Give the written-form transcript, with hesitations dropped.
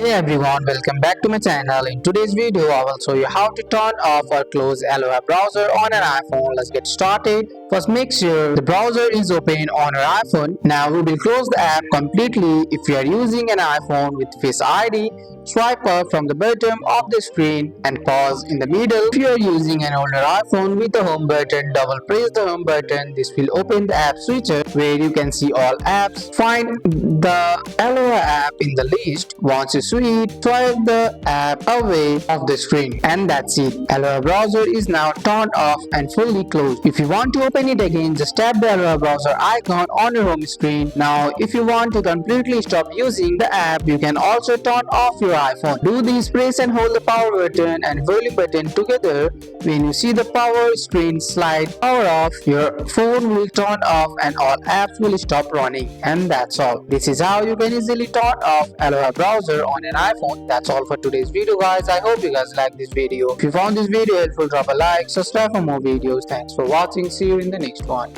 Hey everyone, welcome back to my channel. In today's video, I will show you how to turn off or close Aloha browser on an iPhone. Let's get started. First, make sure the browser is open on your iPhone. Now we will close the app completely. If you are using an iPhone with Face ID, swipe up from the bottom of the screen and pause in the middle. If you are using an older iPhone with the home button, double press the home button. This will open the app switcher where you can see all apps. Find the Aloha app in the list. Once you see it, swipe the app away of the screen, and that's it. Aloha browser is now turned off and fully closed. If you want to open it again, just tap the Aloha browser icon on your home screen. Now, if you want to completely stop using the app, you can also turn off your iPhone. Do this: press and hold the power button and volume button together. When you see the power screen slide power off, your phone will turn off and all apps will stop running. And that's all. This is how you can easily turn off Aloha browser on an iPhone. That's all for today's video, guys. I hope you guys like this video. If you found this video helpful, drop a like, subscribe for more videos. Thanks for watching. See you in the next one.